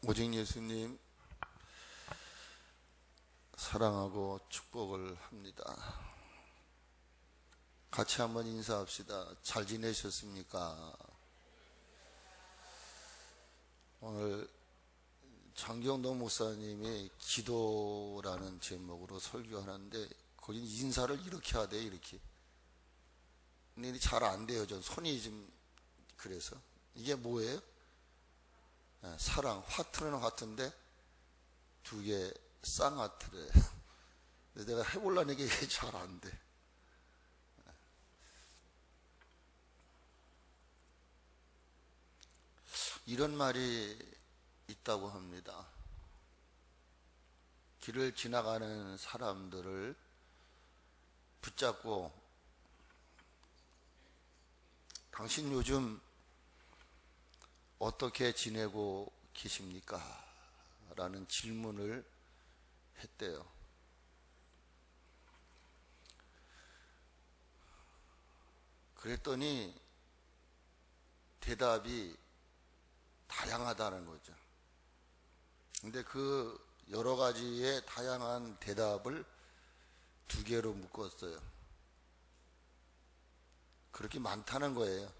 오직 예수님 사랑하고 축복을 합니다. 같이 한번 인사합시다. 잘 지내셨습니까? 오늘 장경동 목사님이 기도라는 제목으로 설교하는데 거기 인사를 이렇게 하대요. 이렇게. 근데 잘 안 돼요. 전 손이 좀 그래서. 이게 뭐예요? 사랑. 화트는 화트인데 두 개 쌍화트래. 근데 내가 해보려는 게 잘 안 돼. 이런 말이 있다고 합니다. 길을 지나가는 사람들을 붙잡고 당신 요즘 어떻게 지내고 계십니까? 라는 질문을 했대요. 그랬더니 대답이 다양하다는 거죠. 근데 그 여러 가지의 다양한 대답을 두 개로 묶었어요. 그렇게 많다는 거예요.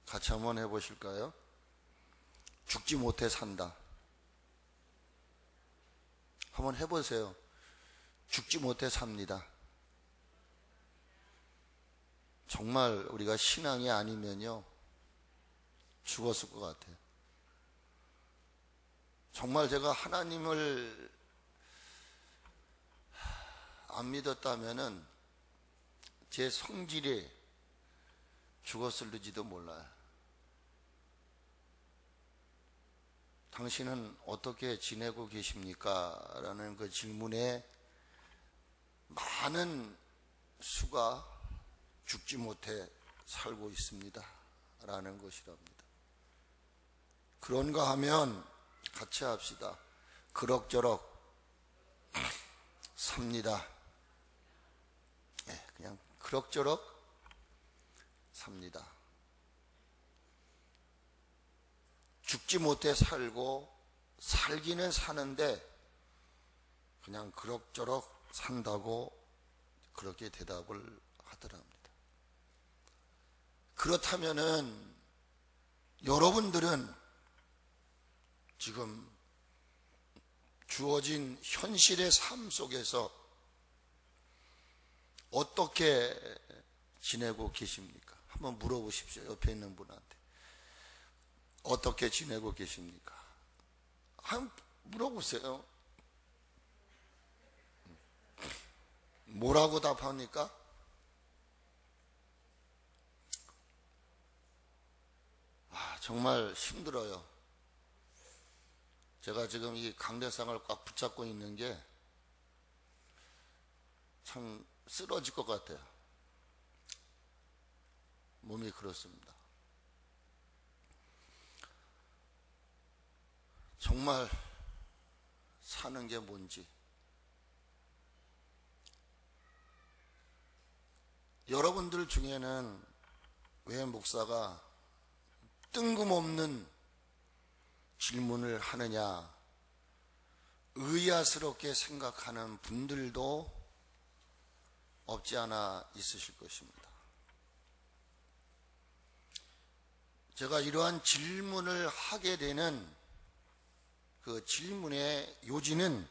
같이 한번 해보실까요? 죽지 못해 산다. 한번 해보세요. 죽지 못해 삽니다. 정말 우리가 신앙이 아니면요 죽었을 것 같아요. 정말 제가 하나님을 안 믿었다면은 제 성질이 죽었을지도 몰라요. 당신은 어떻게 지내고 계십니까? 라는 그 질문에 많은 수가 죽지 못해 살고 있습니다. 라는 것이랍니다. 그런가 하면 같이 합시다. 그럭저럭 삽니다. 그냥 그럭저럭 삽니다. 죽지 못해 살고 살기는 사는데 그냥 그럭저럭 산다고 그렇게 대답을 하더랍니다. 그렇다면은 여러분들은 지금 주어진 현실의 삶 속에서 어떻게 지내고 계십니까? 한번 물어보십시오. 옆에 있는 분한테. 어떻게 지내고 계십니까? 한번 물어보세요. 뭐라고 답합니까? 정말 힘들어요. 제가 지금 이 강대상을 꽉 붙잡고 있는 게 참 쓰러질 것 같아요. 몸이 그렇습니다. 정말 사는 게 뭔지. 여러분들 중에는 왜 목사가 뜬금없는 질문을 하느냐 의아스럽게 생각하는 분들도 없지 않아 있으실 것입니다. 제가 이러한 질문을 하게 되는 그 질문의 요지는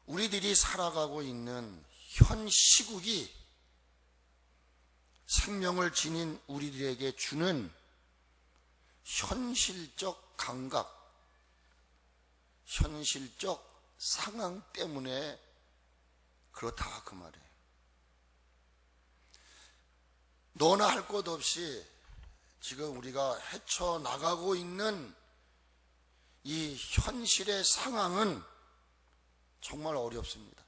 우리들이 살아가고 있는 현 시국이 생명을 지닌 우리들에게 주는 현실적 감각, 현실적 상황 때문에 그렇다 그 말이에요. 너나 할 것 없이 지금 우리가 헤쳐나가고 있는 이 현실의 상황은 정말 어렵습니다.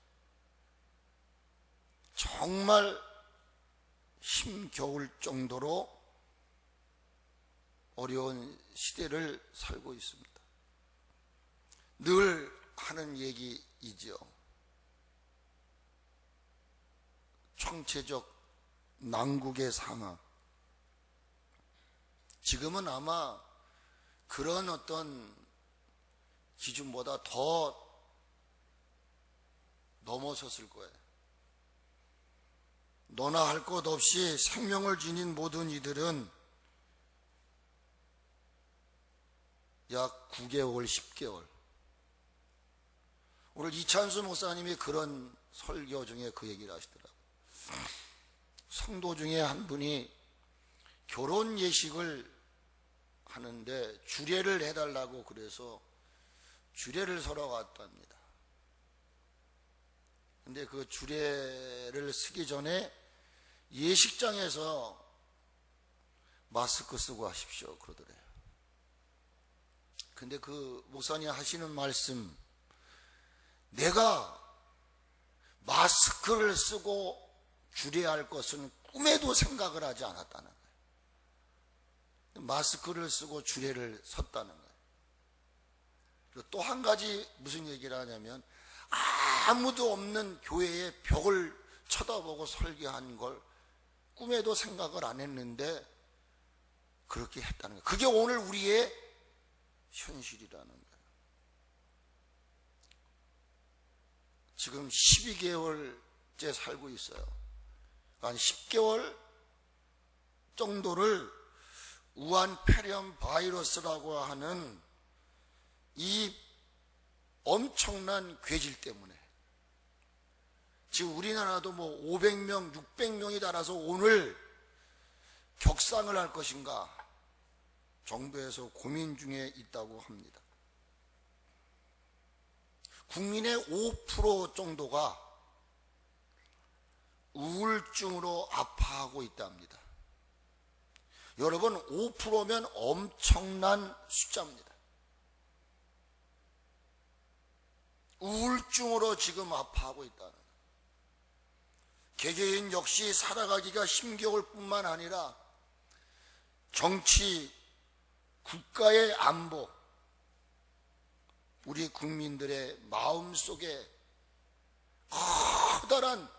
정말 힘겨울 정도로 어려운 시대를 살고 있습니다. 늘 하는 얘기이지요. 총체적 난국의 상황. 지금은 아마 그런 어떤 기준보다 더 넘어섰을 거예요. 너나 할 것 없이 생명을 지닌 모든 이들은 약 9개월, 10개월. 오늘 이찬수 목사님이 그런 설교 중에 그 얘기를 하시더라고요. 성도 중에 한 분이 결혼 예식을 하는데 주례를 해달라고 그래서 주례를 서러 갔답니다. 근데 그 주례를 쓰기 전에 예식장에서 마스크 쓰고 하십시오 그러더래요. 근데 그 목사님 하시는 말씀, 내가 마스크를 쓰고 주례할 것은 꿈에도 생각을 하지 않았다는 거예요. 마스크를 쓰고 주례를 섰다는 거예요. 그리고 또 한 가지 무슨 얘기를 하냐면 아무도 없는 교회의 벽을 쳐다보고 설교한 걸 꿈에도 생각을 안 했는데 그렇게 했다는 거예요. 그게 오늘 우리의 현실이라는 거예요. 지금 12개월째 살고 있어요. 한 10개월 정도를 우한 폐렴 바이러스라고 하는 이 엄청난 괴질 때문에 지금 우리나라도 뭐 500명, 600명이 달아서 오늘 격상을 할 것인가 정부에서 고민 중에 있다고 합니다. 국민의 5% 정도가 우울증으로 아파하고 있답니다. 여러분, 5%면 엄청난 숫자입니다. 우울증으로 지금 아파하고 있다는 거예요. 개개인 역시 살아가기가 힘겨울 뿐만 아니라 정치, 국가의 안보, 우리 국민들의 마음속에 커다란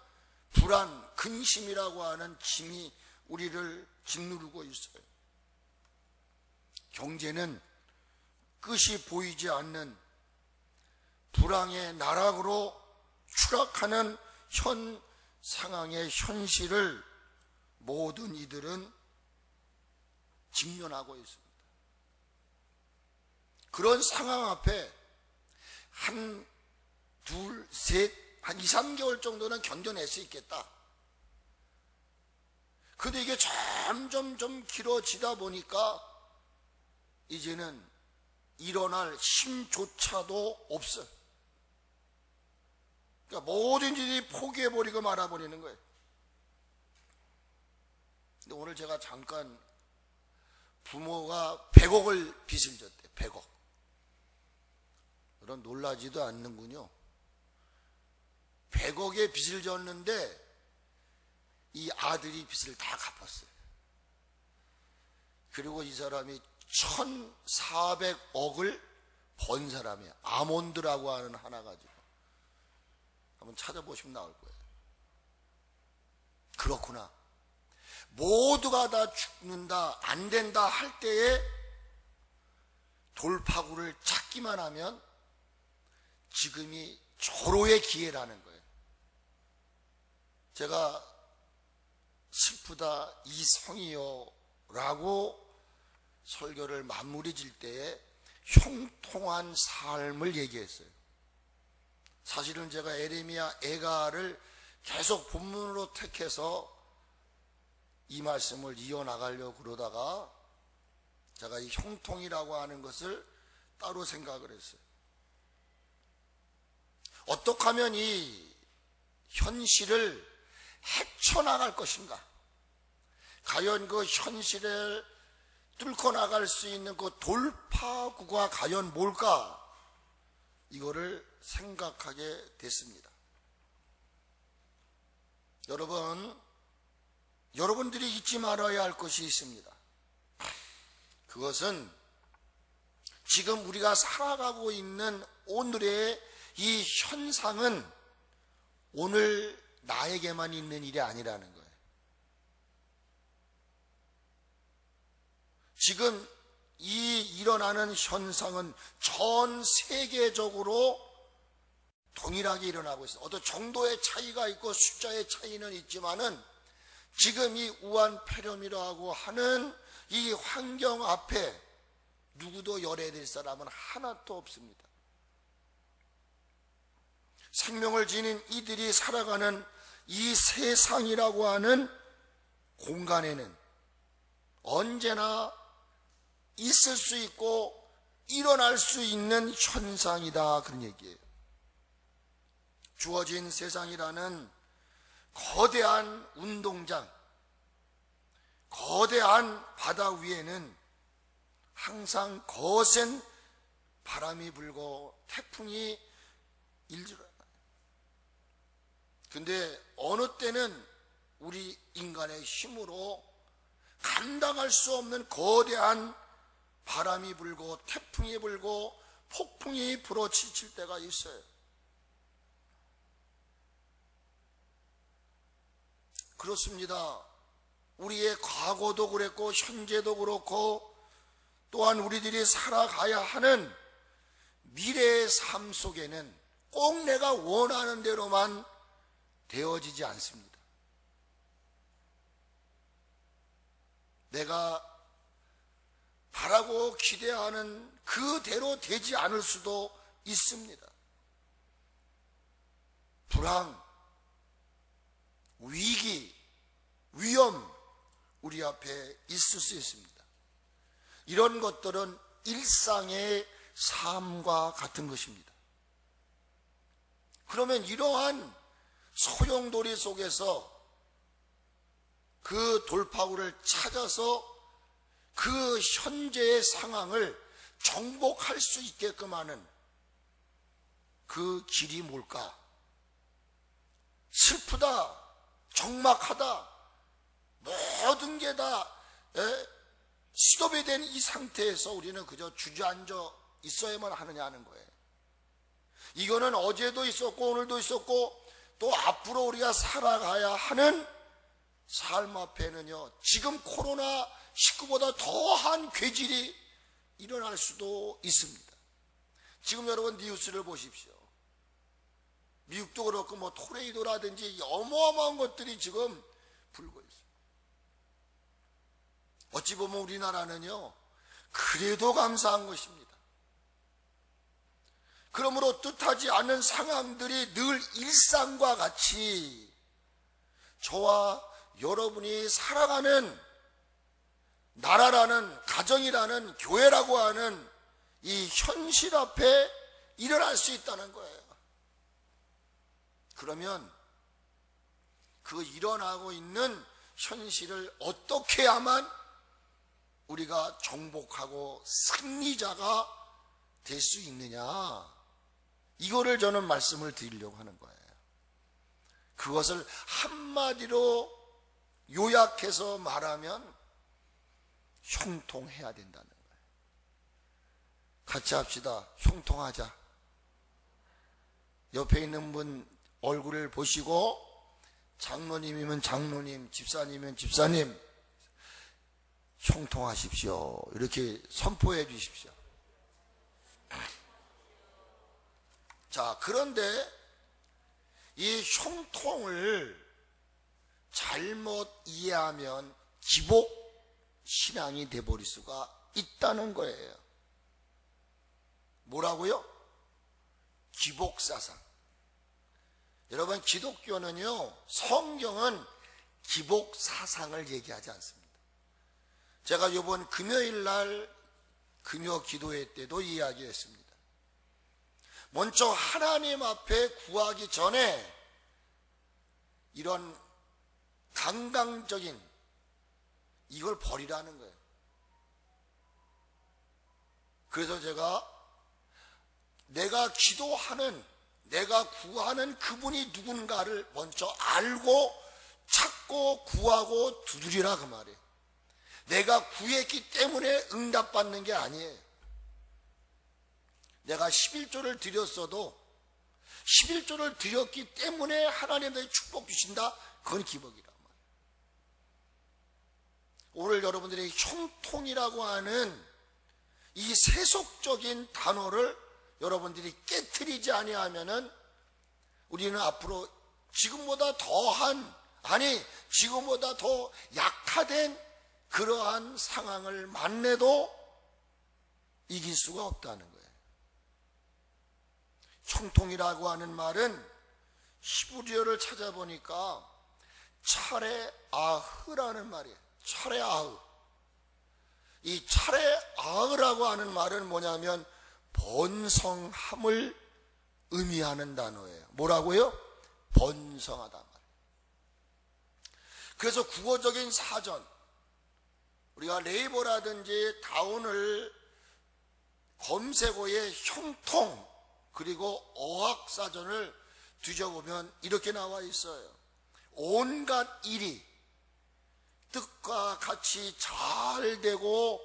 불안, 근심이라고 하는 짐이 우리를 짓누르고 있어요. 경제는 끝이 보이지 않는 불황의 나락으로 추락하는 현 상황의 현실을 모든 이들은 직면하고 있습니다. 그런 상황 앞에 한, 둘, 셋, 한 2, 3개월 정도는 견뎌낼 수 있겠다. 근데 이게 점점 좀 길어지다 보니까 이제는 일어날 힘조차도 없어요. 그러니까 모든 일이 포기해버리고 말아버리는 거예요. 근데 오늘 제가 잠깐 부모가 100억을 빚을 졌대. 100억. 그런 놀라지도 않는군요. 100억의 빚을 졌는데 이 아들이 빚을 다 갚았어요. 그리고 이 사람이 1,400억을 번 사람이야. 아몬드라고 하는 하나 가지고. 한번 찾아보시면 나올 거예요. 그렇구나. 모두가 다 죽는다, 안 된다 할 때에 돌파구를 찾기만 하면 지금이 절호의 기회라는 거예요. 제가 슬프다 이성이요 라고 설교를 마무리 질 때에 형통한 삶을 얘기했어요. 사실은 제가 에레미야 애가를 계속 본문으로 택해서 이 말씀을 이어나가려고 그러다가 제가 이 형통이라고 하는 것을 따로 생각을 했어요. 어떻게 하면 이 현실을 헤쳐나갈 것인가? 과연 그 현실을 뚫고 나갈 수 있는 그 돌파구가 과연 뭘까? 이거를 생각하게 됐습니다. 여러분들이 잊지 말아야 할 것이 있습니다. 그것은 지금 우리가 살아가고 있는 오늘의 이 현상은 오늘 나에게만 있는 일이 아니라는 거예요. 지금 이 일어나는 현상은 전 세계적으로 동일하게 일어나고 있어요. 어떤 정도의 차이가 있고 숫자의 차이는 있지만은 지금 이 우한 폐렴이라고 하는 이 환경 앞에 누구도 열애될 사람은 하나도 없습니다. 생명을 지닌 이들이 살아가는 이 세상이라고 하는 공간에는 언제나 있을 수 있고 일어날 수 있는 현상이다, 그런 얘기예요. 주어진 세상이라는 거대한 운동장, 거대한 바다 위에는 항상 거센 바람이 불고 태풍이 일어나요. 근데 어느 때는 우리 인간의 힘으로 감당할 수 없는 거대한 바람이 불고 태풍이 불고 폭풍이 불어치칠 때가 있어요. 그렇습니다. 우리의 과거도 그랬고 현재도 그렇고 또한 우리들이 살아가야 하는 미래의 삶 속에는 꼭 내가 원하는 대로만 되어지지 않습니다. 내가 바라고 기대하는 그대로 되지 않을 수도 있습니다. 불황, 위기, 위험, 우리 앞에 있을 수 있습니다. 이런 것들은 일상의 삶과 같은 것입니다. 그러면 이러한 소용돌이 속에서 그 돌파구를 찾아서 그 현재의 상황을 정복할 수 있게끔 하는 그 길이 뭘까? 슬프다, 적막하다, 모든 게 다 스톱이 된 이 상태에서 우리는 그저 주저앉아 있어야만 하느냐는 거예요. 이거는 어제도 있었고 오늘도 있었고 또 앞으로 우리가 살아가야 하는 삶 앞에는요, 지금 코로나19보다 더한 괴질이 일어날 수도 있습니다. 지금 여러분 뉴스를 보십시오. 미국도 그렇고 뭐 토레이도라든지 어마어마한 것들이 지금 불고 있어요. 어찌 보면 우리나라는요, 그래도 감사한 것입니다. 그러므로 뜻하지 않은 상황들이 늘 일상과 같이 저와 여러분이 살아가는 나라라는, 가정이라는, 교회라고 하는 이 현실 앞에 일어날 수 있다는 거예요. 그러면 그 일어나고 있는 현실을 어떻게 해야만 우리가 정복하고 승리자가 될 수 있느냐, 이거를 저는 말씀을 드리려고 하는 거예요. 그것을 한마디로 요약해서 말하면 형통해야 된다는 거예요. 같이 합시다. 형통하자. 옆에 있는 분 얼굴을 보시고 장로님이면 장로님, 집사님이면 집사님, 형통하십시오, 이렇게 선포해 주십시오. 자, 그런데 이 형통을 잘못 이해하면 기복 신앙이 돼버릴 수가 있다는 거예요. 뭐라고요? 기복사상. 여러분, 기독교는요, 성경은 기복사상을 얘기하지 않습니다. 제가 이번 금요일 금요 기도회 때도 이야기했습니다. 먼저 하나님 앞에 구하기 전에 이런 강강적인 이걸 버리라는 거예요. 그래서 내가 기도하는, 내가 구하는 그분이 누군가를 먼저 알고 찾고 구하고 두드리라, 그 말이에요. 내가 구했기 때문에 응답받는 게 아니에요. 내가 11조를 드렸어도 11조를 드렸기 때문에 하나님의 축복 주신다, 그건 기복이란 말이에요. 오늘 여러분들이 형통이라고 하는 이 세속적인 단어를 여러분들이 깨트리지 아니하면은 우리는 앞으로 지금보다 더한, 아니 지금보다 더 약화된 그러한 상황을 만나도 이길 수가 없다는 거예요. 형통이라고 하는 말은 히브리어를 찾아보니까 차레아흐라는 말이에요. 차레아흐. 이 차레아흐라고 하는 말은 뭐냐면 번성함을 의미하는 단어예요. 뭐라고요? 번성하다 말. 그래서 국어적인 사전, 우리가 네이버라든지 다운을 검색어에 형통 그리고 어학사전을 뒤져보면 이렇게 나와 있어요. 온갖 일이 뜻과 같이 잘 되고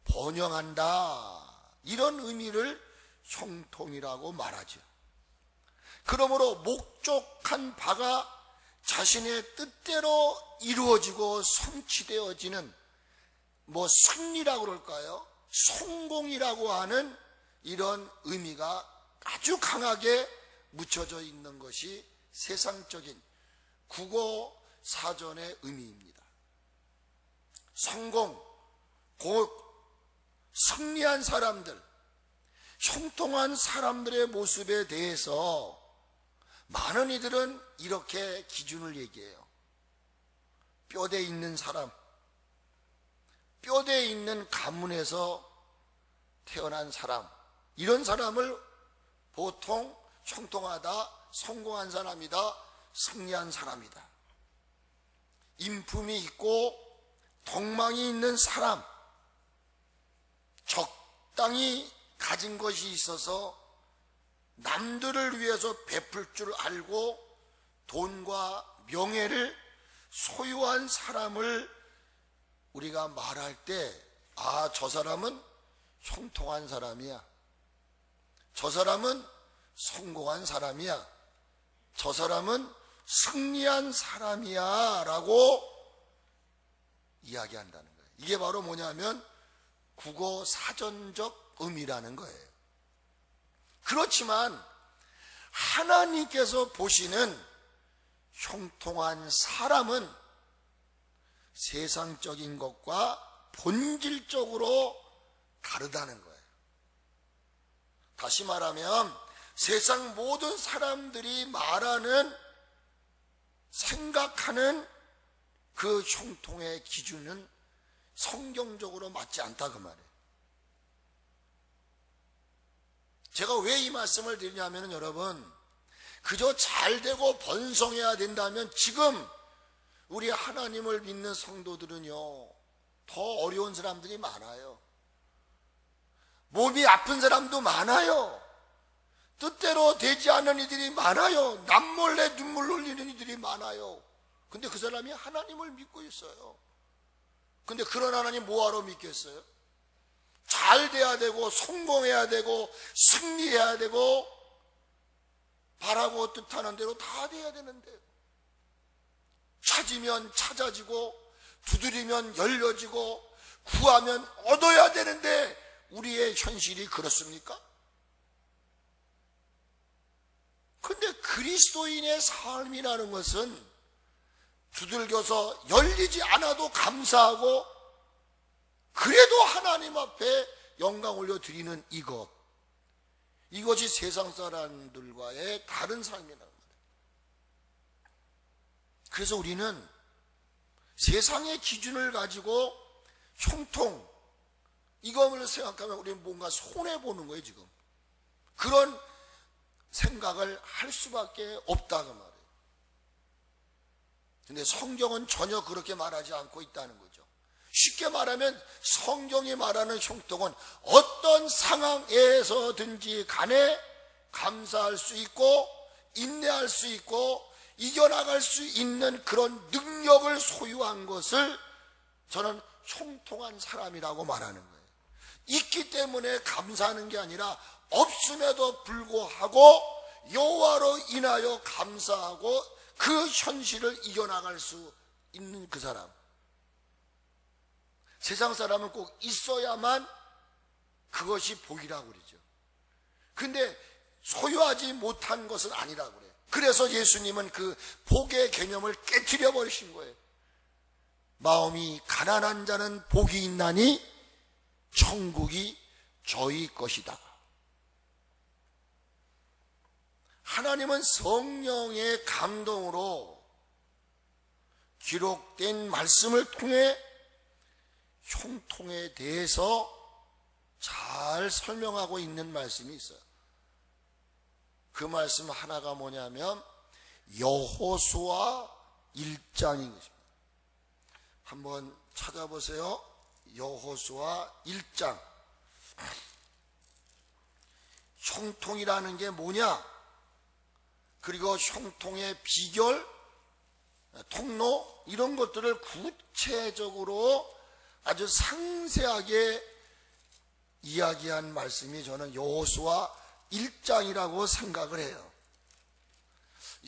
번영한다, 이런 의미를 형통이라고 말하죠. 그러므로 목적한 바가 자신의 뜻대로 이루어지고 성취되어지는 승리라고 그럴까요? 성공이라고 하는 이런 의미가 아주 강하게 묻혀져 있는 것이 세상적인 국어 사전의 의미입니다. 성공, 곧 승리한 사람들, 형통한 사람들의 모습에 대해서 많은 이들은 이렇게 기준을 얘기해요. 뼈대 있는 사람, 뼈대 있는 가문에서 태어난 사람, 이런 사람을 보통 형통하다, 성공한 사람이다, 승리한 사람이다. 인품이 있고 덕망이 있는 사람, 적당히 가진 것이 있어서 남들을 위해서 베풀 줄 알고 돈과 명예를 소유한 사람을 우리가 말할 때, 아, 저 사람은 형통한 사람이야, 저 사람은 성공한 사람이야, 저 사람은 승리한 사람이야 라고 이야기한다는 거예요. 이게 바로 뭐냐면 국어 사전적 의미라는 거예요. 그렇지만 하나님께서 보시는 형통한 사람은 세상적인 것과 본질적으로 다르다는 거예요. 다시 말하면 세상 모든 사람들이 말하는, 생각하는 그 형통의 기준은 성경적으로 맞지 않다, 그 말이에요. 제가 왜 이 말씀을 드리냐면, 여러분, 그저 잘되고 번성해야 된다면 지금 우리 하나님을 믿는 성도들은요, 더 어려운 사람들이 많아요. 몸이 아픈 사람도 많아요. 뜻대로 되지 않는 이들이 많아요. 남몰래 눈물 흘리는 이들이 많아요. 근데 그 사람이 하나님을 믿고 있어요. 근데 그런 하나님 뭐하러 믿겠어요? 잘 돼야 되고 성공해야 되고 승리해야 되고 바라고 뜻하는 대로 다 돼야 되는데, 찾으면 찾아지고 두드리면 열려지고 구하면 얻어야 되는데 우리의 현실이 그렇습니까? 근데 그리스도인의 삶이라는 것은 두들겨서 열리지 않아도 감사하고 그래도 하나님 앞에 영광 올려드리는 이것이 세상 사람들과의 다른 삶이라는 거예요. 그래서 우리는 세상의 기준을 가지고 형통, 이거를 생각하면 우리는 뭔가 손해보는 거예요, 지금. 그런 생각을 할 수밖에 없다, 그 말이에요. 근데 성경은 전혀 그렇게 말하지 않고 있다는 거죠. 쉽게 말하면 성경이 말하는 형통은 어떤 상황에서든지 간에 감사할 수 있고 인내할 수 있고 이겨나갈 수 있는 그런 능력을 소유한 것을 저는 형통한 사람이라고 말하는 거예요. 있기 때문에 감사하는 게 아니라 없음에도 불구하고 여호와로 인하여 감사하고 그 현실을 이겨나갈 수 있는 그 사람, 세상 사람은 꼭 있어야만 그것이 복이라고 그러죠. 근데 소유하지 못한 것은 아니라고 그래요. 그래서 예수님은 그 복의 개념을 깨트려 버리신 거예요. 마음이 가난한 자는 복이 있나니 천국이 저희 것이다. 하나님은 성령의 감동으로 기록된 말씀을 통해 형통에 대해서 잘 설명하고 있는 말씀이 있어요. 그 말씀 하나가 뭐냐면 여호수아 1장인 것입니다. 한번 찾아보세요. 여호수아 1장. 형통이라는 게 뭐냐? 그리고 형통의 비결, 통로 이런 것들을 구체적으로 아주 상세하게 이야기한 말씀이 저는 여호수아 1장이라고 생각을 해요.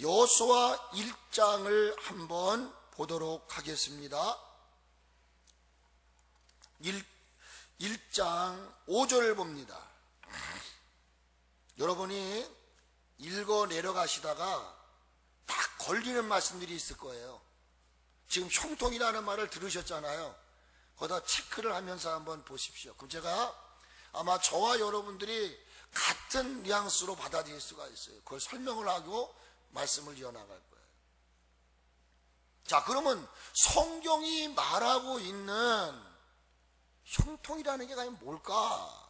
여호수아 1장을 한번 보도록 하겠습니다. 1장 5절을 봅니다. 여러분이 읽어 내려가시다가 딱 걸리는 말씀들이 있을 거예요. 지금 형통이라는 말을 들으셨잖아요. 거기다 체크를 하면서 한번 보십시오. 그럼 제가 아마 저와 여러분들이 같은 뉘앙스로 받아들일 수가 있어요. 그걸 설명을 하고 말씀을 이어나갈 거예요. 자, 그러면 성경이 말하고 있는 형통이라는 게 과연 뭘까?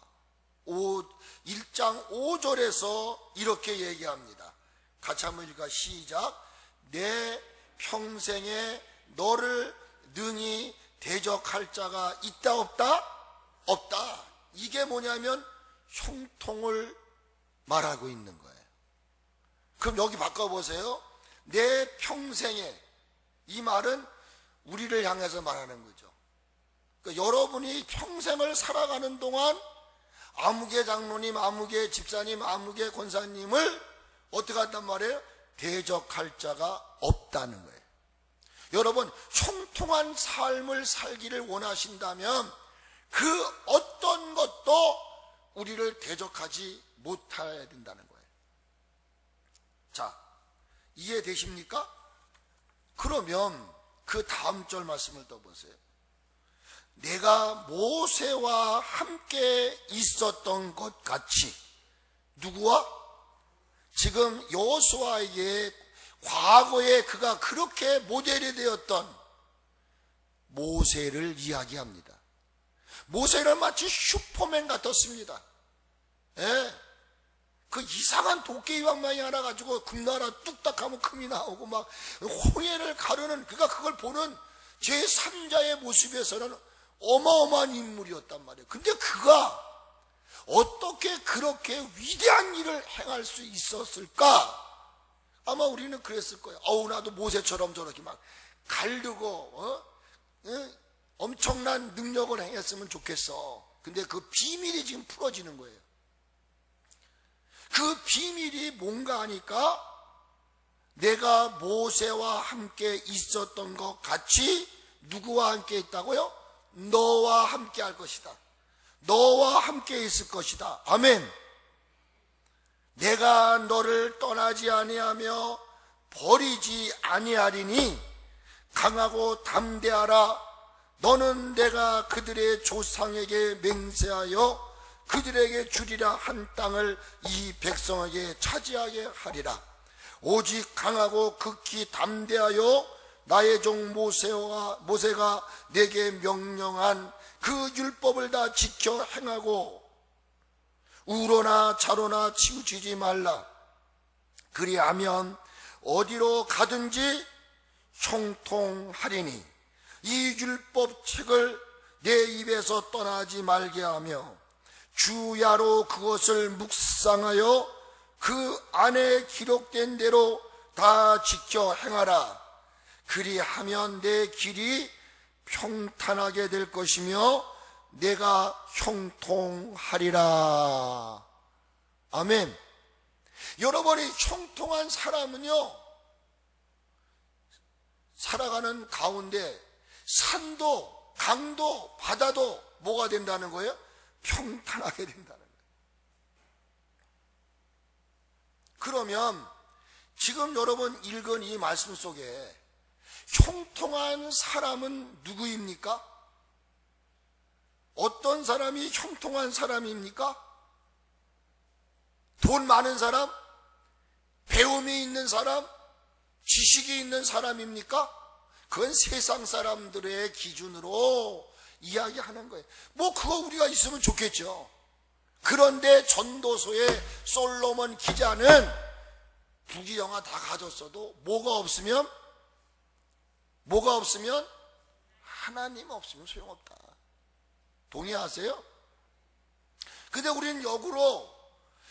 1장 5절에서 이렇게 얘기합니다. 같이 한번 읽을까? 시작. 내 평생에 너를 능히 대적할 자가 있다 없다? 없다. 이게 뭐냐면 형통을 말하고 있는 거예요. 그럼 여기 바꿔보세요. 내 평생에, 이 말은 우리를 향해서 말하는 거죠. 그러니까 여러분이 평생을 살아가는 동안 아무개 장로님, 아무개 집사님, 아무개 권사님을 어떻게 한단 말이에요? 대적할 자가 없다는 거예요. 여러분, 형통한 삶을 살기를 원하신다면 그 어떤 것도 우리를 대적하지 못해야 된다는 거예요. 자, 이해되십니까? 그러면 그 다음 절 말씀을 또 보세요. 내가 모세와 함께 있었던 것 같이, 누구와? 지금 여호수아에게 과거에 그가 그렇게 모델이 되었던 모세를 이야기합니다. 모세는 마치 슈퍼맨 같았습니다. 예. 그 이상한 도깨비방망이 하나 가지고 금나라 뚝딱 하면 금이 나오고 막 홍해를 가르는, 그가 그걸 보는 제3자의 모습에서는 어마어마한 인물이었단 말이에요. 근데 그가 어떻게 그렇게 위대한 일을 행할 수 있었을까? 아마 우리는 그랬을 거예요. 나도 모세처럼 저렇게 막 가르고 엄청난 능력을 행했으면 좋겠어. 근데 그 비밀이 지금 풀어지는 거예요. 그 비밀이 뭔가 하니까 내가 모세와 함께 있었던 것 같이, 누구와 함께 있다고요? 너와 함께 할 것이다. 너와 함께 있을 것이다. 아멘. 내가 너를 떠나지 아니하며 버리지 아니하리니 강하고 담대하라. 너는 내가 그들의 조상에게 맹세하여 그들에게 주리라 한 땅을 이 백성에게 차지하게 하리라. 오직 강하고 극히 담대하여 나의 종 모세가 내게 명령한 그 율법을 다 지켜 행하고 우로나 자로나 치우치지 말라. 그리하면 어디로 가든지 형통하리니 이 율법책을 내 입에서 떠나지 말게 하며 주야로 그것을 묵상하여 그 안에 기록된 대로 다 지켜 행하라. 그리하면 내 길이 평탄하게 될 것이며 내가 형통하리라. 아멘. 여러분이 형통한 사람은요, 살아가는 가운데 산도 강도 바다도 뭐가 된다는 거예요? 평탄하게 된다는 거예요. 그러면 지금 여러분 읽은 이 말씀 속에 형통한 사람은 누구입니까? 어떤 사람이 형통한 사람입니까? 돈 많은 사람? 배움이 있는 사람? 지식이 있는 사람입니까? 그건 세상 사람들의 기준으로 이야기하는 거예요. 뭐 그거 우리가 있으면 좋겠죠. 그런데 전도서의 솔로몬 기자는 부귀영화 다 가졌어도 뭐가 없으면 하나님 없으면 소용없다. 동의하세요? 근데 우리는 역으로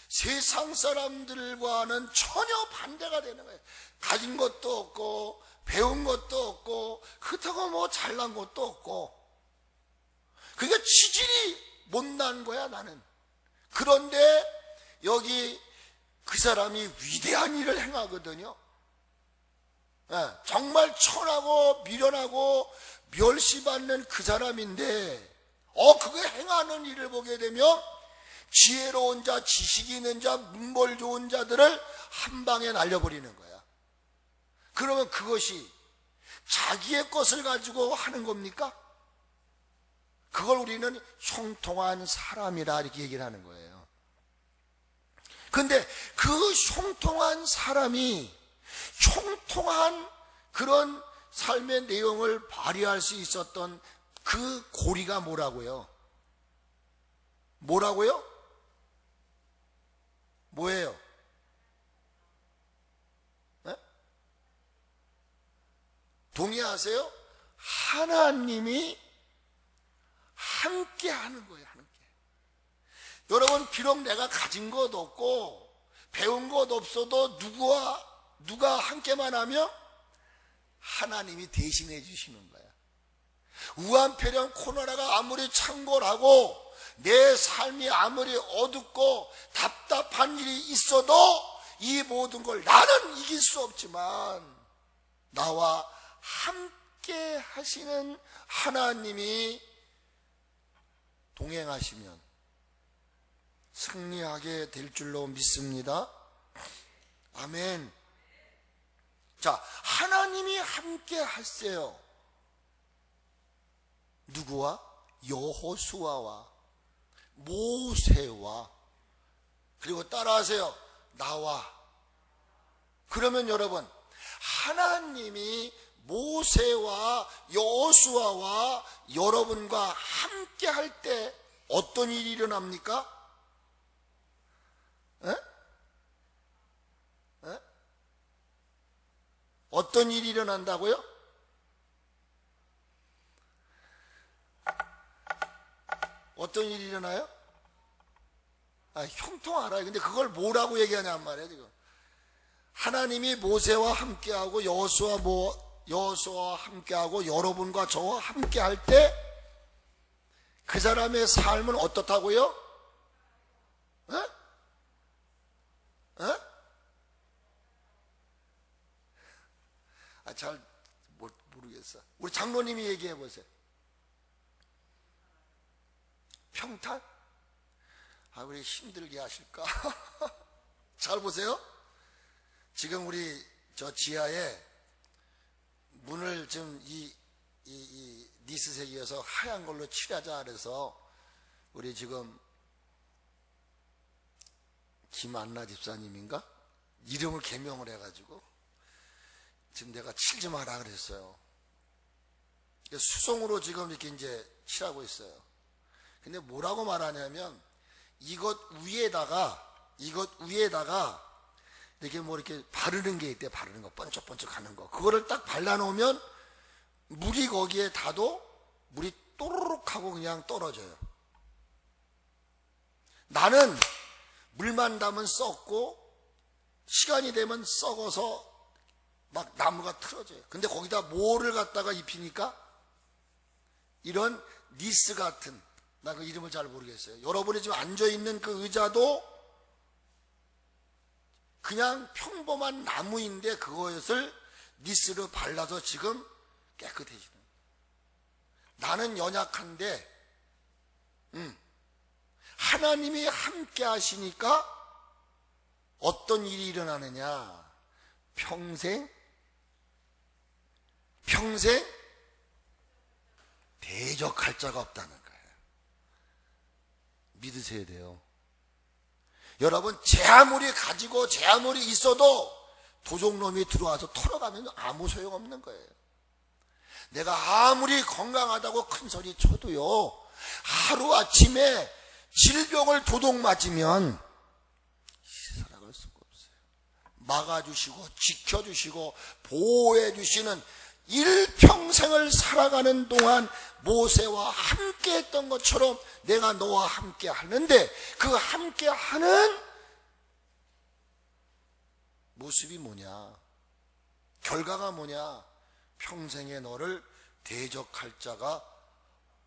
세상 사람들과는 전혀 반대가 되는 거예요. 가진 것도 없고 배운 것도 없고 그렇다고 뭐 잘난 것도 없고, 그러니까 치질이 못난 거야 나는. 그런데 여기 그 사람이 위대한 일을 행하거든요. 정말 천하고 미련하고 멸시받는 그 사람인데 그게 행하는 일을 보게 되면 지혜로운 자, 지식이 있는 자, 문벌 좋은 자들을 한 방에 날려버리는 거야. 그러면 그것이 자기의 것을 가지고 하는 겁니까? 그걸 우리는 형통한 사람이라 이렇게 얘기를 하는 거예요. 그런데 그 형통한 사람이 형통한 그런 삶의 내용을 발휘할 수 있었던 그 고리가 뭐라고요? 뭐예요? 네? 동의하세요? 하나님이 함께 하는 거예요. 함께. 여러분, 비록 내가 가진 것 없고 배운 것 없어도 누가 함께만 하면 하나님이 대신해 주시는 거야. 우한폐렴 코로나가 아무리 창궐하고 내 삶이 아무리 어둡고 답답한 일이 있어도 이 모든 걸 나는 이길 수 없지만 나와 함께 하시는 하나님이 동행하시면 승리하게 될 줄로 믿습니다. 아멘. 자, 하나님이 함께 하세요. 누구와? 여호수아와 모세와, 그리고 따라하세요. 나와. 그러면 여러분, 하나님이 모세와 여호수아와 여러분과 함께 할 때 어떤 일이 일어납니까? 어떤 일이 일어난다고요? 어떤 일이 일어나요? 형통 알아요. 근데 그걸 뭐라고 얘기하냔 말이에요, 지금. 하나님이 모세와 함께하고 여호수아와 함께하고 여러분과 저와 함께 할 때 그 사람의 삶은 어떻다고요? 잘 모르겠어. 우리 장로님이 얘기해 보세요. 평탄? 우리 힘들게 하실까? 잘 보세요. 지금 우리 저 지하에 문을 좀 이 니스색이어서 하얀 걸로 칠하자 그래서 우리 지금 김안나 집사님인가? 이름을 개명을 해가지고 지금 내가 칠지 마라 그랬어요. 수송으로 지금 이렇게 이제 칠하고 있어요. 근데 뭐라고 말하냐면 이것 위에다가 이렇게 뭐 이렇게 바르는 게 있대. 바르는 거, 번쩍번쩍 하는 거. 그거를 딱 발라놓으면 물이 거기에 닿아도 물이 또르륵 하고 그냥 떨어져요. 나는 물만 닿으면 썩고 시간이 되면 썩어서 막 나무가 틀어져요. 근데 거기다 뭐를 갖다가 입히니까 이런 니스 같은, 나 그 이름을 잘 모르겠어요. 여러분이 지금 앉아있는 그 의자도 그냥 평범한 나무인데 그것을 니스로 발라서 지금 깨끗해지는 거예요. 나는 연약한데 하나님이 함께 하시니까 어떤 일이 일어나느냐? 평생 대적할 자가 없다는 거예요. 믿으셔야 돼요. 여러분, 제 아무리 가지고 제 아무리 있어도 도적놈이 들어와서 털어가면 아무 소용없는 거예요. 내가 아무리 건강하다고 큰 소리 쳐도요, 하루아침에 질병을 도둑 맞으면 살아갈 수가 없어요. 막아주시고 지켜주시고 보호해주시는 일평생을 살아가는 동안 모세와 함께 했던 것처럼 내가 너와 함께 하는데, 그 함께 하는 모습이 뭐냐? 결과가 뭐냐? 평생에 너를 대적할 자가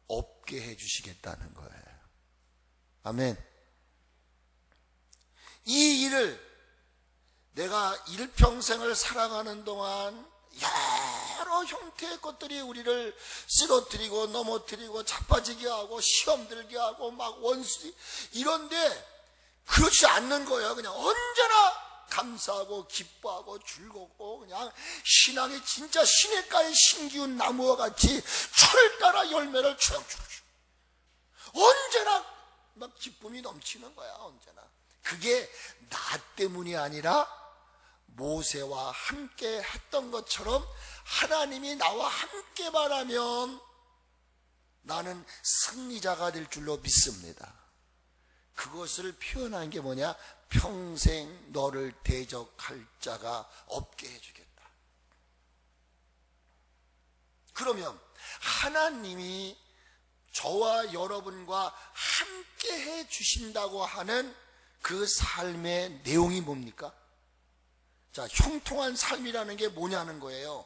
없게 해주시겠다는 거예요. 아멘. 이 일을 내가 일평생을 살아가는 동안 여러 형태의 것들이 우리를 쓰러뜨리고 넘어뜨리고 자빠지게 하고 시험 들게 하고 막 원수 이런데 그렇지 않는 거예요. 그냥 언제나 감사하고 기뻐하고 즐겁고 그냥 신앙이 진짜 시냇가에 심기운 나무와 같이 철을 따라 열매를 추럭추럭 언제나 막 기쁨이 넘치는 거야. 언제나. 그게 나 때문이 아니라 모세와 함께 했던 것처럼 하나님이 나와 함께만 하면 나는 승리자가 될 줄로 믿습니다. 그것을 표현한 게 뭐냐? 평생 너를 대적할 자가 없게 해주겠다. 그러면 하나님이 저와 여러분과 함께 해주신다고 하는 그 삶의 내용이 뭡니까? 자, 형통한 삶이라는 게 뭐냐는 거예요.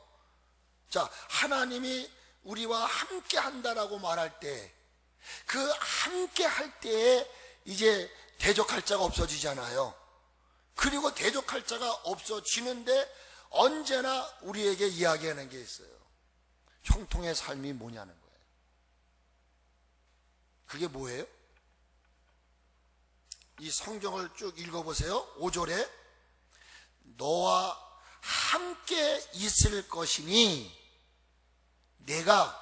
자, 하나님이 우리와 함께 한다라고 말할 때, 그 함께 할 때에 이제 대적할 자가 없어지잖아요. 그리고 대적할 자가 없어지는데 언제나 우리에게 이야기하는 게 있어요. 형통의 삶이 뭐냐는 거예요. 그게 뭐예요? 이 성경을 쭉 읽어보세요. 5절에 너와 함께 있을 것이니 내가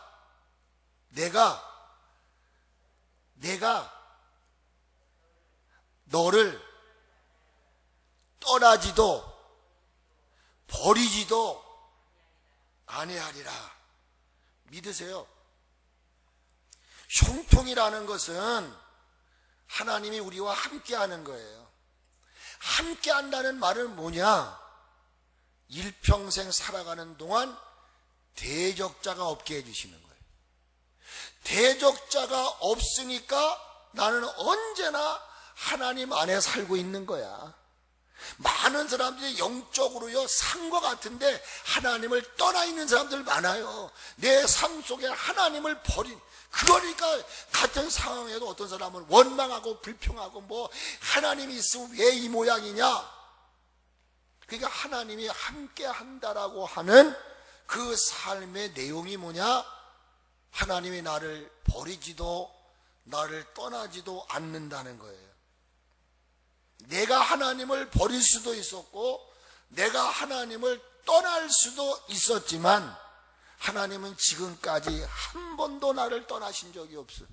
너를 떠나지도 버리지도 아니하리라. 믿으세요. 형통이라는 것은 하나님이 우리와 함께 하는 거예요. 함께 한다는 말은 뭐냐? 일평생 살아가는 동안 대적자가 없게 해주시는 거예요. 대적자가 없으니까 나는 언제나 하나님 안에 살고 있는 거야. 많은 사람들이 영적으로요 산과 같은데 하나님을 떠나 있는 사람들 많아요. 내 삶 속에 하나님을 버린, 그러니까 같은 상황에도 어떤 사람은 원망하고 불평하고 뭐 하나님이 있으면 왜 이 모양이냐. 그러니까 하나님이 함께 한다라고 하는 그 삶의 내용이 뭐냐? 하나님이 나를 버리지도 나를 떠나지도 않는다는 거예요. 내가 하나님을 버릴 수도 있었고 내가 하나님을 떠날 수도 있었지만 하나님은 지금까지 한 번도 나를 떠나신 적이 없어요.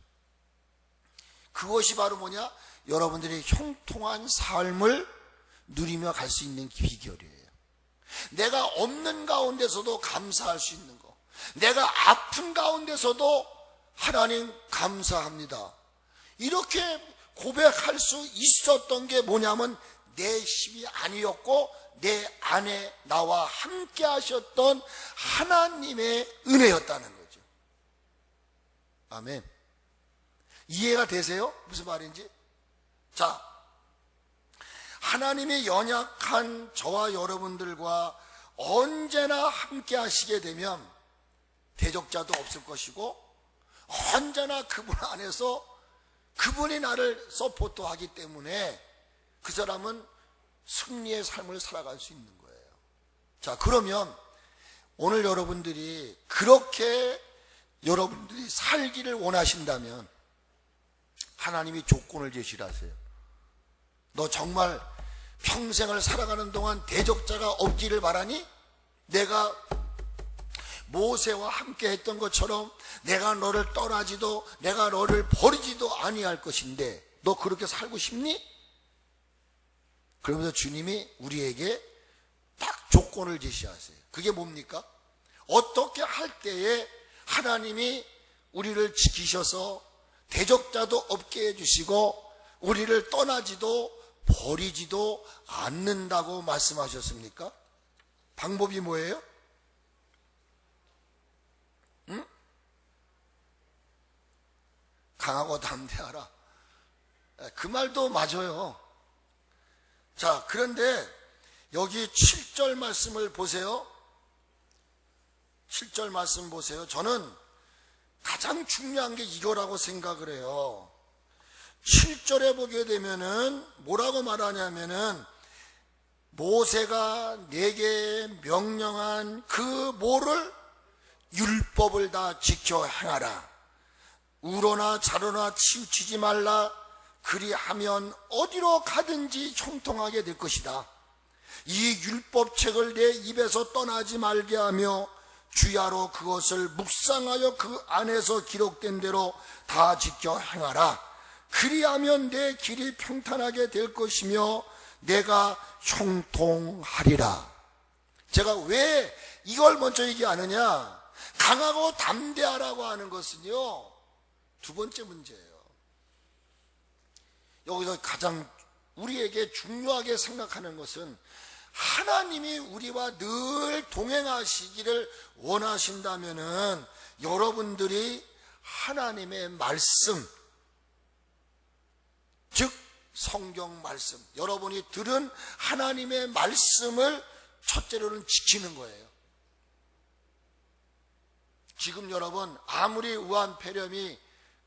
그것이 바로 뭐냐? 여러분들이 형통한 삶을 누리며 갈 수 있는 비결이에요. 내가 없는 가운데서도 감사할 수 있는 거, 내가 아픈 가운데서도 하나님 감사합니다, 이렇게 고백할 수 있었던 게 뭐냐면 내 힘이 아니었고 내 안에 나와 함께 하셨던 하나님의 은혜였다는 거죠. 아멘. 이해가 되세요? 무슨 말인지? 자, 하나님의 연약한 저와 여러분들과 언제나 함께 하시게 되면 대적자도 없을 것이고 언제나 그분 안에서 그분이 나를 서포트하기 때문에 그 사람은 승리의 삶을 살아갈 수 있는 거예요. 자, 그러면 오늘 여러분들이 그렇게 여러분들이 살기를 원하신다면 하나님이 조건을 제시하세요. 너 정말 평생을 살아가는 동안 대적자가 없기를 바라니? 내가 모세와 함께 했던 것처럼 내가 너를 떠나지도 내가 너를 버리지도 아니할 것인데 너 그렇게 살고 싶니? 그러면서 주님이 우리에게 딱 조건을 제시하세요. 그게 뭡니까? 어떻게 할 때에 하나님이 우리를 지키셔서 대적자도 없게 해주시고 우리를 떠나지도 버리지도 않는다고 말씀하셨습니까? 방법이 뭐예요? 응? 강하고 담대하라. 그 말도 맞아요. 자, 그런데 여기 7절 말씀을 보세요. 7절 말씀 보세요. 저는 가장 중요한 게 이거라고 생각을 해요. 7절에 보게 되면은 뭐라고 말하냐면은 모세가 내게 명령한 그 뭐를 율법을 다 지켜 행하라. 우로나 자로나 치우치지 말라. 그리하면 어디로 가든지 형통하게 될 것이다. 이 율법책을 내 입에서 떠나지 말게 하며 주야로 그것을 묵상하여 그 안에서 기록된 대로 다 지켜 행하라. 그리하면 내 길이 평탄하게 될 것이며 내가 형통하리라. 제가 왜 이걸 먼저 얘기하느냐? 강하고 담대하라고 하는 것은요, 두 번째 문제예요. 여기서 가장 우리에게 중요하게 생각하는 것은 하나님이 우리와 늘 동행하시기를 원하신다면은 여러분들이 하나님의 말씀, 즉 성경 말씀, 여러분이 들은 하나님의 말씀을 첫째로는 지키는 거예요. 지금 여러분 아무리 우한폐렴이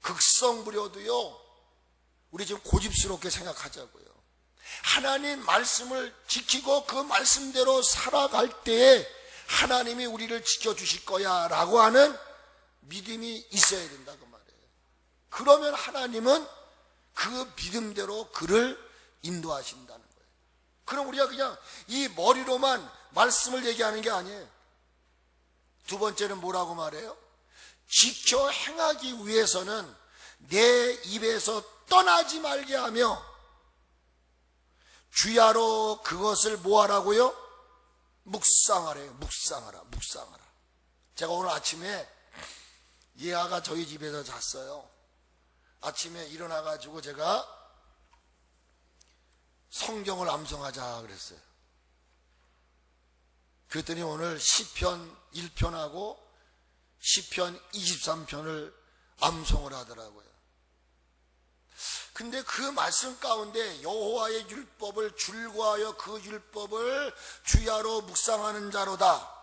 극성부려도요, 우리 좀 고집스럽게 생각하자고요. 하나님 말씀을 지키고 그 말씀대로 살아갈 때에 하나님이 우리를 지켜주실 거야 라고 하는 믿음이 있어야 된다 그 말이에요. 그러면 하나님은 그 믿음대로 그를 인도하신다는 거예요. 그럼 우리가 그냥 이 머리로만 말씀을 얘기하는 게 아니에요. 두 번째는 뭐라고 말해요? 지켜 행하기 위해서는 내 입에서 떠나지 말게 하며 주야로 그것을 뭐하라고요? 묵상하래요. 묵상하라. 제가 오늘 아침에 예아가 저희 집에서 잤어요. 아침에 일어나가지고 제가 성경을 암송하자 그랬어요. 그랬더니 오늘 시편 1편하고 시편 23편을 암송을 하더라고요. 근데 그 말씀 가운데 여호와의 율법을 줄과하여 그 율법을 주야로 묵상하는 자로다.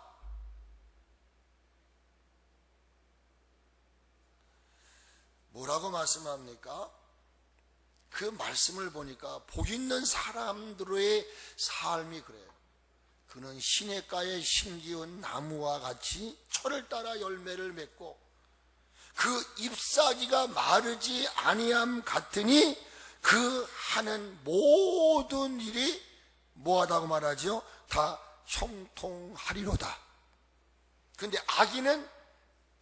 뭐라고 말씀합니까? 그 말씀을 보니까 복 있는 사람들의 삶이 그래요. 그는 시냇가에 심기운 나무와 같이 철을 따라 열매를 맺고 그 잎사귀가 마르지 아니함 같으니 그 하는 모든 일이 뭐하다고 말하죠? 다 형통하리로다. 그런데 악인은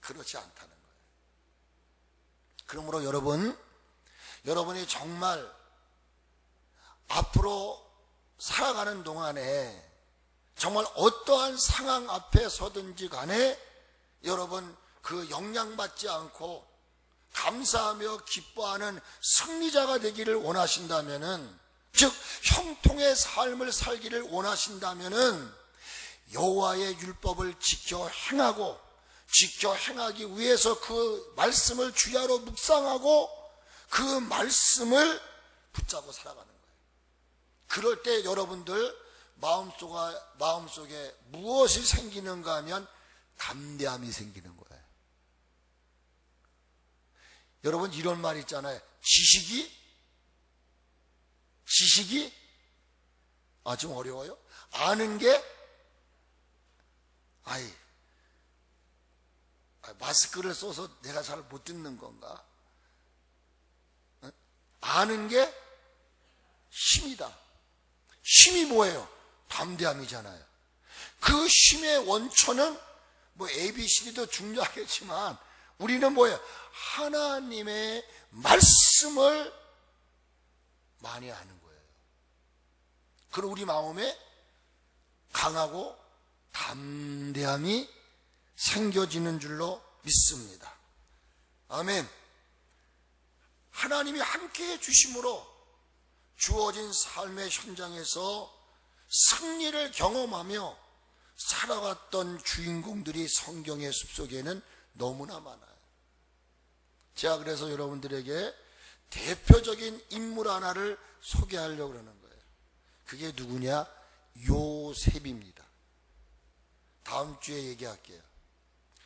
그렇지 않다는 거예요. 그러므로 여러분이 정말 앞으로 살아가는 동안에 정말 어떠한 상황 앞에 서든지 간에 여러분 그 영향받지 않고 감사하며 기뻐하는 승리자가 되기를 원하신다면은, 즉 형통의 삶을 살기를 원하신다면은 여호와의 율법을 지켜 행하기 위해서 그 말씀을 주야로 묵상하고 그 말씀을 붙잡고 살아가는 거예요. 그럴 때 여러분들 마음속에 무엇이 생기는가 하면 담대함이 생기는 거예요. 여러분 이런 말 있잖아요. 지식이 좀 어려워요. 아는 게 마스크를 써서 내가 잘 못 듣는 건가? 아는 게 힘이다. 힘이 뭐예요? 담대함이잖아요. 그 힘의 원천은 뭐 ABCD도 중요하겠지만 우리는 뭐예요? 하나님의 말씀을 많이 아는 거예요. 그럼 우리 마음에 강하고 담대함이 생겨지는 줄로 믿습니다. 아멘. 하나님이 함께해 주심으로 주어진 삶의 현장에서 승리를 경험하며 살아갔던 주인공들이 성경의 숲속에는 너무나 많아요. 제가 그래서 여러분들에게 대표적인 인물 하나를 소개하려고 그러는 거예요. 그게 누구냐? 요셉입니다. 다음 주에 얘기할게요.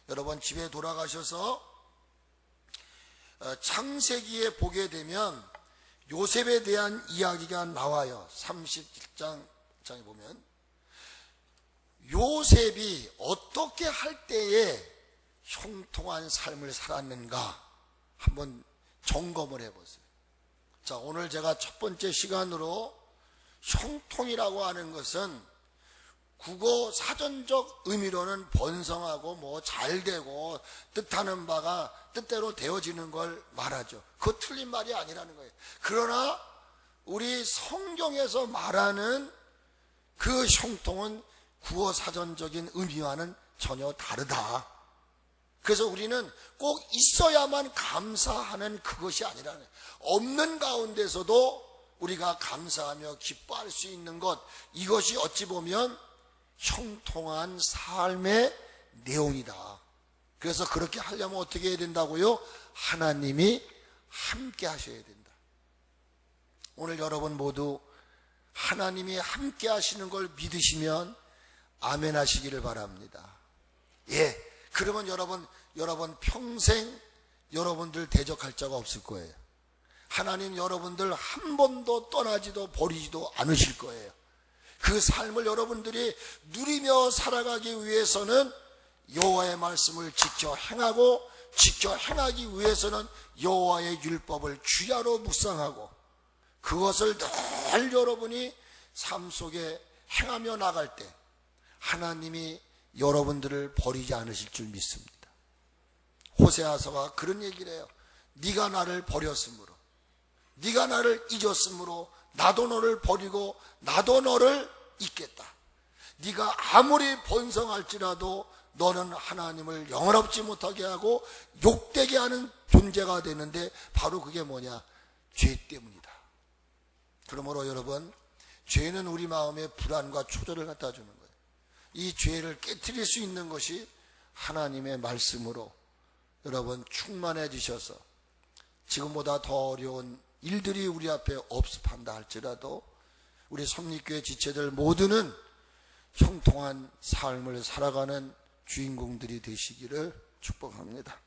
여러분 집에 돌아가셔서 창세기에 보게 되면 요셉에 대한 이야기가 나와요. 37장에 보면 요셉이 어떻게 할 때에 형통한 삶을 살았는가 한번 점검을 해보세요. 자, 오늘 제가 첫 번째 시간으로 형통이라고 하는 것은 국어 사전적 의미로는 번성하고 뭐 잘되고 뜻하는 바가 뜻대로 되어지는 걸 말하죠. 그거 틀린 말이 아니라는 거예요. 그러나 우리 성경에서 말하는 그 형통은 국어 사전적인 의미와는 전혀 다르다. 그래서 우리는 꼭 있어야만 감사하는 그것이 아니라는 거예요. 없는 가운데서도 우리가 감사하며 기뻐할 수 있는 것, 이것이 어찌 보면 형통한 삶의 내용이다. 그래서 그렇게 하려면 어떻게 해야 된다고요? 하나님이 함께 하셔야 된다. 오늘 여러분 모두 하나님이 함께 하시는 걸 믿으시면 아멘 하시기를 바랍니다. 예, 그러면 여러분 평생 여러분들 대적할 자가 없을 거예요. 하나님 여러분들 한 번도 떠나지도 버리지도 않으실 거예요. 그 삶을 여러분들이 누리며 살아가기 위해서는 여호와의 말씀을 지켜 행하고, 지켜 행하기 위해서는 여호와의 율법을 주야로 묵상하고, 그것을 늘 여러분이 삶 속에 행하며 나갈 때 하나님이 여러분들을 버리지 않으실 줄 믿습니다. 호세아서가 그런 얘기를 해요. 네가 나를 버렸으므로, 네가 나를 잊었으므로 나도 너를 버리고 나도 너를 잊겠다. 네가 아무리 번성할지라도 너는 하나님을 영원롭지 못하게 하고 욕되게 하는 존재가 되는데 바로 그게 뭐냐? 죄 때문이다. 그러므로 여러분, 죄는 우리 마음에 불안과 초조를 갖다 주는 거예요. 이 죄를 깨트릴 수 있는 것이 하나님의 말씀으로 여러분 충만해지셔서 지금보다 더 어려운 일들이 우리 앞에 없습한다 할지라도 우리 섭리교회 지체들 모두는 형통한 삶을 살아가는 주인공들이 되시기를 축복합니다.